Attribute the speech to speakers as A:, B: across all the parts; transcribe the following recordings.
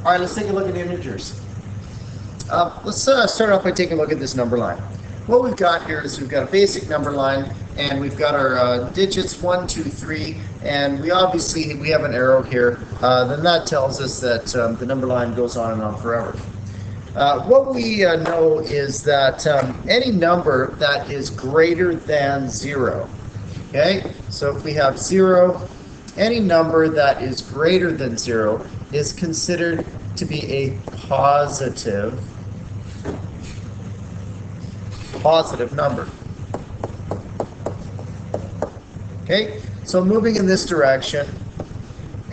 A: All right, let's take a look at integers. Let's start off by taking a look at this number line. What we've got here is we've got a basic number line, and we've got our digits 1, 2, 3, and we have an arrow here. Then that tells us that the number line goes on and on forever. What we know is that any number that is greater than 0, okay? So if we have 0, any number that is greater than 0 is considered to be a positive number. Okay, so moving in this direction,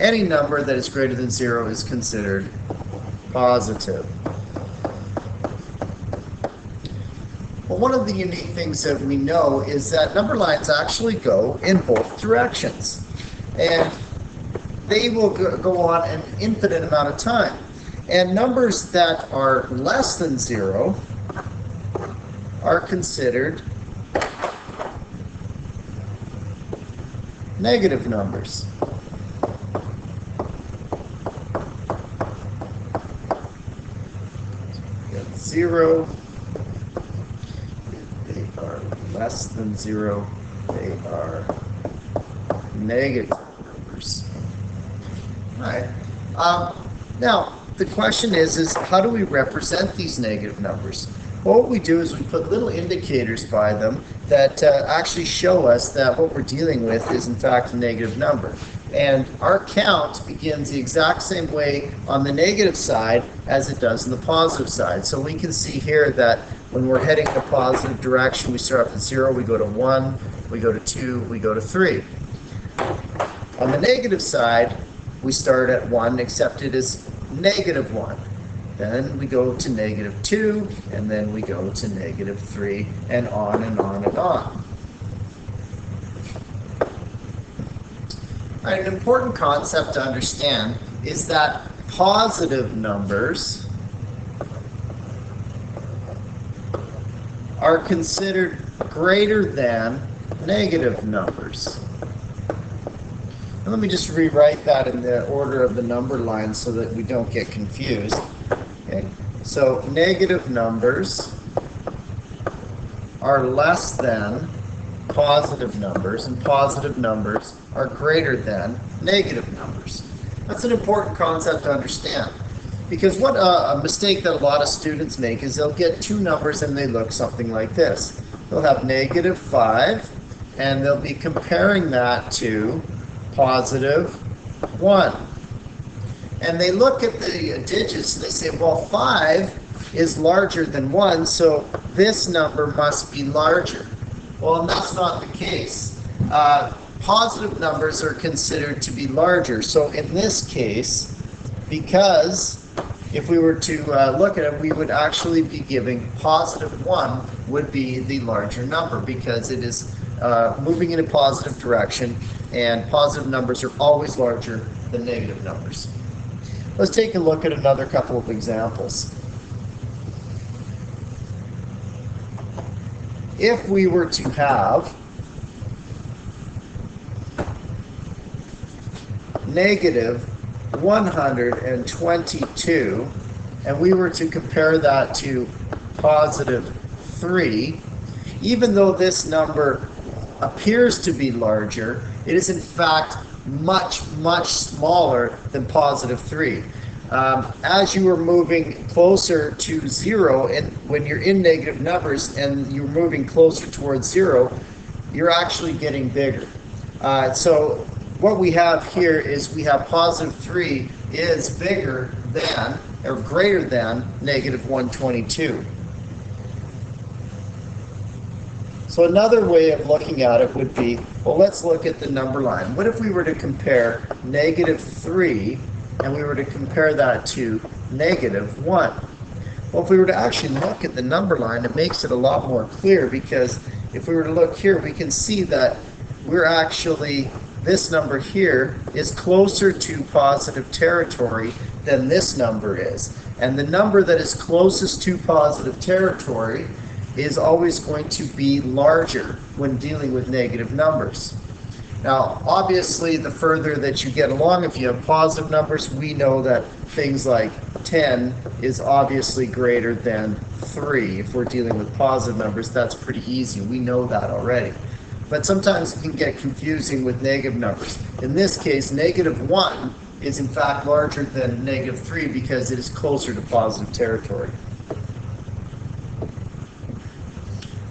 A: any number that is greater than 0 is considered positive. Well, one of the unique things that we know is that number lines actually go in both directions, and they will go on an infinite amount of time. And numbers that are less than 0 are considered negative numbers. We have 0, they are less than 0, they are negative numbers. All right. Now, the question is how do we represent these negative numbers? Well, what we do is we put little indicators by them that actually show us that what we're dealing with is in fact a negative number. And our count begins the exact same way on the negative side as it does on the positive side. So we can see here that when we're heading in a positive direction, we start off at 0, we go to 1, we go to 2, we go to 3. On the negative side, we start at 1, except it is negative 1. Then we go to negative 2, and then we go to negative 3, and on and on and on. All right, an important concept to understand is that positive numbers are considered greater than negative numbers. And let me just rewrite that in the order of the number line so that we don't get confused. Okay. So negative numbers are less than positive numbers, and positive numbers are greater than negative numbers. That's an important concept to understand, because what a mistake that a lot of students make is they'll get two numbers and they look something like this. They'll have negative 5, and they'll be comparing that to positive 1. And they look at the digits and they say, well, 5 is larger than 1, so this number must be larger. Well, and that's not the case. Positive numbers are considered to be larger. So in this case, because if we were to look at it, we would actually be giving positive 1 would be the larger number, because it is moving in a positive direction, and positive numbers are always larger than negative numbers. Let's take a look at another couple of examples. If we were to have negative 122, and we were to compare that to positive 3, even though this number appears to be larger, it is in fact much, much smaller than positive 3. As you are moving closer to 0, and when you're in negative numbers and you're moving closer towards 0, you're actually getting bigger. So what we have here is we have positive 3 is bigger than or greater than negative 122. So another way of looking at it would be, well, let's look at the number line. What if we were to compare negative 3 and we were to compare that to negative 1? Well, if we were to actually look at the number line, it makes it a lot more clear, because if we were to look here, we can see that we're actually, this number here is closer to positive territory than this number is. And the number that is closest to positive territory is always going to be larger when dealing with negative numbers. Now, obviously, the further that you get along, if you have positive numbers, we know that things like 10 is obviously greater than 3. If we're dealing with positive numbers, that's pretty easy. We know that already. But sometimes it can get confusing with negative numbers. In this case, -1 is in fact larger than -3 because it is closer to positive territory.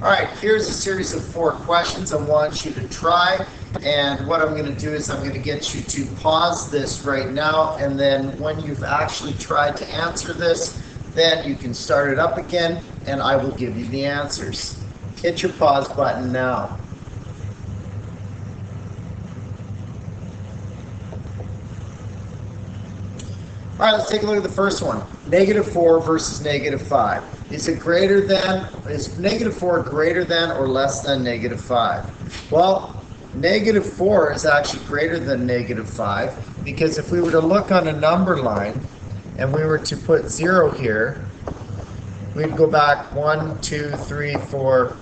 A: All right, here's a series of 4 questions I want you to try. And what I'm going to do is I'm going to get you to pause this right now, and then when you've actually tried to answer this, then you can start it up again and I will give you the answers. Hit your pause button now. All right, let's take a look at the first one. -4 versus -5. Is -4 greater than or less than -5? Well, -4 is actually greater than -5 because if we were to look on a number line and we were to put 0 here, we'd go back 1, 2, 3, 4.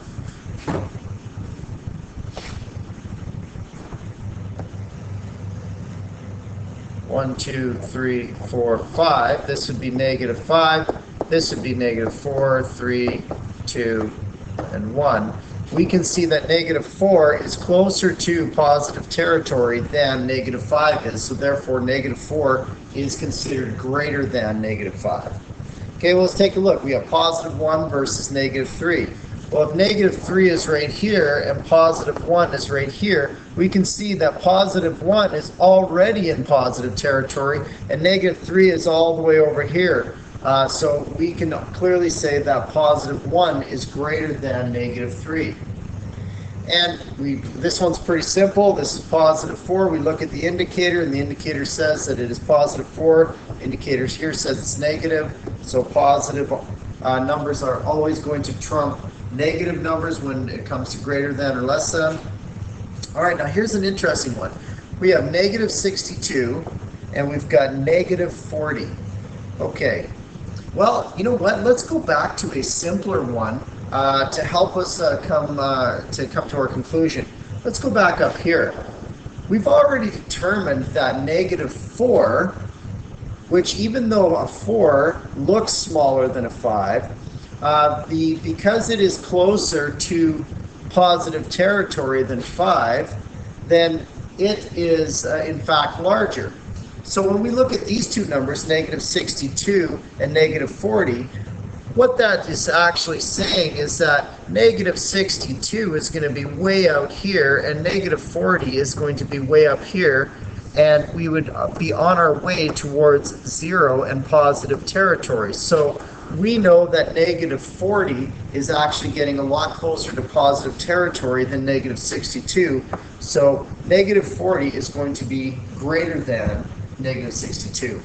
A: One, 2, 3, 4, 5. This would be -5. This would be -4, 3, 2, and 1. We can see that -4 is closer to positive territory than -5 is, so therefore -4 is considered greater than -5. Okay, well, let's take a look. We have +1 versus -3. Well, if -3 is right here and +1 is right here, we can see that +1 is already in positive territory and -3 is all the way over here. So we can clearly say that +1 is greater than -3. And this one's pretty simple. This is +4. We look at the indicator, and the indicator says that it is +4. Indicators here says it's negative. So positive numbers are always going to trump negative numbers when it comes to greater than or less than. All right, now here's an interesting one. We have -62 and we've got -40. Okay, well, you know what? Let's go back to a simpler one to help us come to our conclusion. Let's go back up here. We've already determined that -4, which even though a 4 looks smaller than a 5, because it is closer to positive territory than 5, then it is in fact larger. So when we look at these two numbers, -62 and -40, what that is actually saying is that -62 is going to be way out here and -40 is going to be way up here, and we would be on our way towards 0 and positive territory. So we know that -40 is actually getting a lot closer to positive territory than -62. So -40 is going to be greater than -62.